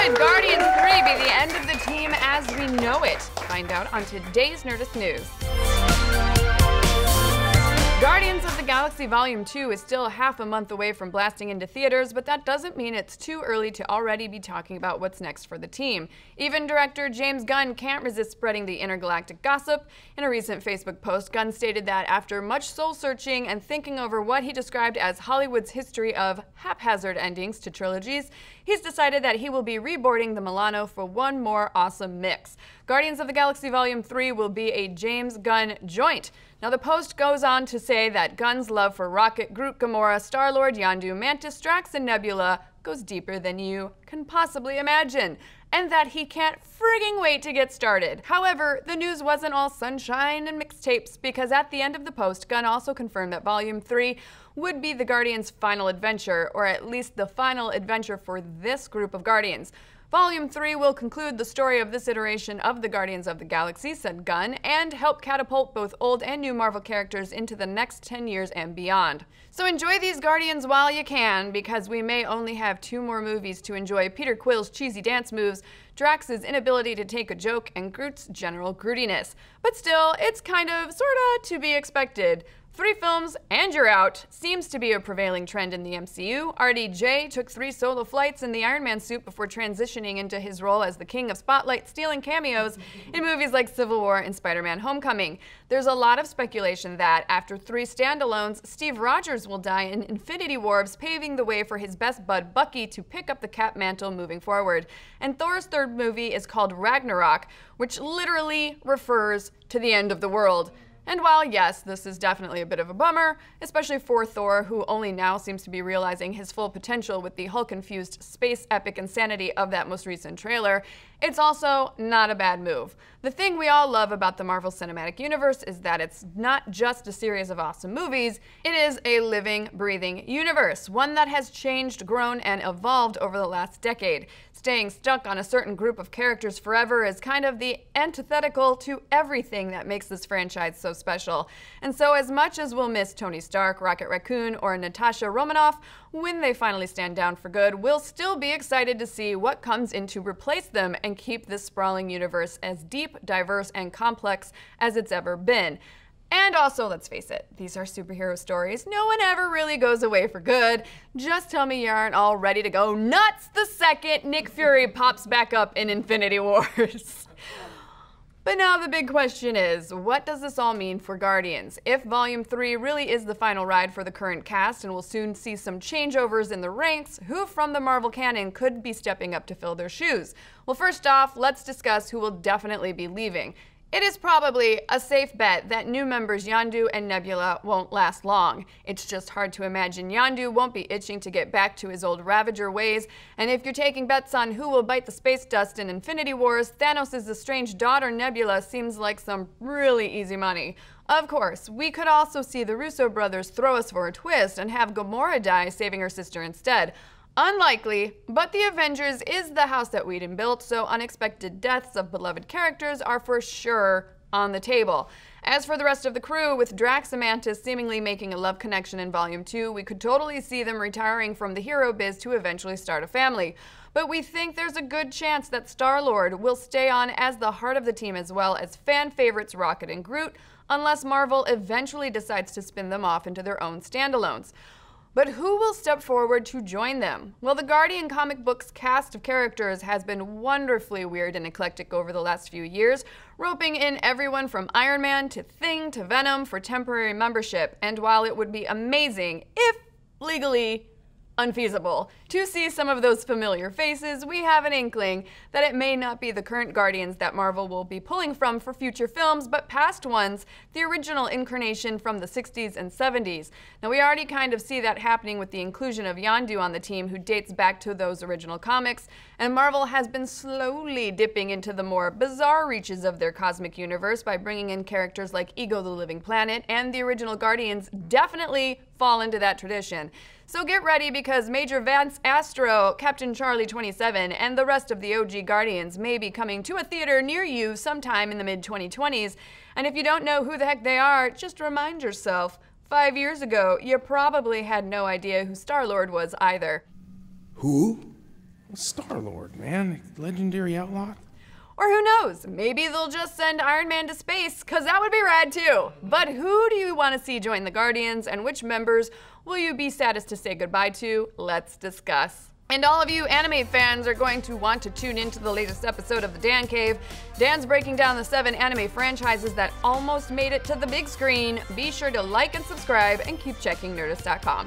Could Guardians 3 be the end of the team as we know it? Find out on today's Nerdist News. Guardians of the Galaxy Volume 2 is still half a month away from blasting into theaters, but that doesn't mean it's too early to already be talking about what's next for the team. Even director James Gunn can't resist spreading the intergalactic gossip. In a recent Facebook post, Gunn stated that after much soul-searching and thinking over what he described as Hollywood's history of haphazard endings to trilogies, he's decided that he will be reboarding the Milano for one more awesome mix. Guardians of the Galaxy Volume 3 will be a James Gunn joint. Now, the post goes on to say that Gunn's love for Rocket, Groot, Gamora, Star-Lord, Yondu, Mantis, Drax, and Nebula goes deeper than you can possibly imagine, and that he can't frigging wait to get started. However, the news wasn't all sunshine and mixtapes, because at the end of the post, Gunn also confirmed that Volume 3 would be the Guardians' final adventure, or at least the final adventure for this group of Guardians. Volume 3 will conclude the story of this iteration of the Guardians of the Galaxy, said Gunn, and help catapult both old and new Marvel characters into the next 10 years and beyond. So enjoy these Guardians while you can, because we may only have 2 more movies to enjoy Peter Quill's cheesy dance moves, Drax's inability to take a joke, and Groot's general grootiness. But still, it's kind of, sorta, to be expected. 3 films and you're out seems to be a prevailing trend in the MCU. RDJ took 3 solo flights in the Iron Man suit before transitioning into his role as the king of spotlight, stealing cameos in movies like Civil War and Spider-Man Homecoming. There's a lot of speculation that after 3 standalones, Steve Rogers will die in Infinity Wars, paving the way for his best bud Bucky to pick up the Cap mantle moving forward. And Thor's 3rd movie is called Ragnarok, which literally refers to the end of the world. And while, yes, this is definitely a bit of a bummer, especially for Thor, who only now seems to be realizing his full potential with the Hulk-infused space epic insanity of that most recent trailer, it's also not a bad move. The thing we all love about the Marvel Cinematic Universe is that it's not just a series of awesome movies, it is a living, breathing universe, one that has changed, grown, and evolved over the last decade. Staying stuck on a certain group of characters forever is kind of the antithetical to everything that makes this franchise so special. And so as much as we'll miss Tony Stark, Rocket Raccoon, or Natasha Romanoff when they finally stand down for good, we'll still be excited to see what comes in to replace them and keep this sprawling universe as deep, diverse, and complex as it's ever been. And also, let's face it, these are superhero stories. No one ever really goes away for good. Just tell me you aren't all ready to go nuts the second Nick Fury pops back up in Infinity Wars. But now the big question is, what does this all mean for Guardians? If Volume 3 really is the final ride for the current cast and we'll soon see some changeovers in the ranks, who from the Marvel canon could be stepping up to fill their shoes? Well, first off, let's discuss who will definitely be leaving. It is probably a safe bet that new members Yondu and Nebula won't last long. It's just hard to imagine Yondu won't be itching to get back to his old Ravager ways, and if you're taking bets on who will bite the space dust in Infinity Wars, Thanos' estranged daughter Nebula seems like some really easy money. Of course, we could also see the Russo brothers throw us for a twist and have Gamora die, saving her sister instead. Unlikely, but the Avengers is the house that Whedon built, so unexpected deaths of beloved characters are for sure on the table. As for the rest of the crew, with Drax and Mantis seemingly making a love connection in Volume 2, we could totally see them retiring from the hero biz to eventually start a family. But we think there's a good chance that Star-Lord will stay on as the heart of the team, as well as fan favorites Rocket and Groot, unless Marvel eventually decides to spin them off into their own standalones. But who will step forward to join them? Well, the Guardian comic book's cast of characters has been wonderfully weird and eclectic over the last few years, roping in everyone from Iron Man to Thing to Venom for temporary membership. And while it would be amazing, if legally unfeasible, to see some of those familiar faces, we have an inkling that it may not be the current Guardians that Marvel will be pulling from for future films, but past ones, the original incarnation from the 60s and 70s. Now, we already kind of see that happening with the inclusion of Yondu on the team, who dates back to those original comics, and Marvel has been slowly dipping into the more bizarre reaches of their cosmic universe by bringing in characters like Ego the Living Planet, and the original Guardians definitely fall into that tradition. So get ready, because Major Vance Astro, Captain Charlie 27, and the rest of the OG Guardians may be coming to a theater near you sometime in the mid-2020s. And if you don't know who the heck they are, just remind yourself, 5 years ago, you probably had no idea who Star-Lord was either. Who? Star-Lord, man. Legendary outlaw. Or who knows, maybe they'll just send Iron Man to space, cause that would be rad too. But who do you want to see join the Guardians, and which members will you be saddest to say goodbye to? Let's discuss. And all of you anime fans are going to want to tune into the latest episode of the Dan Cave. Dan's breaking down the 7 anime franchises that almost made it to the big screen. Be sure to like and subscribe and keep checking Nerdist.com.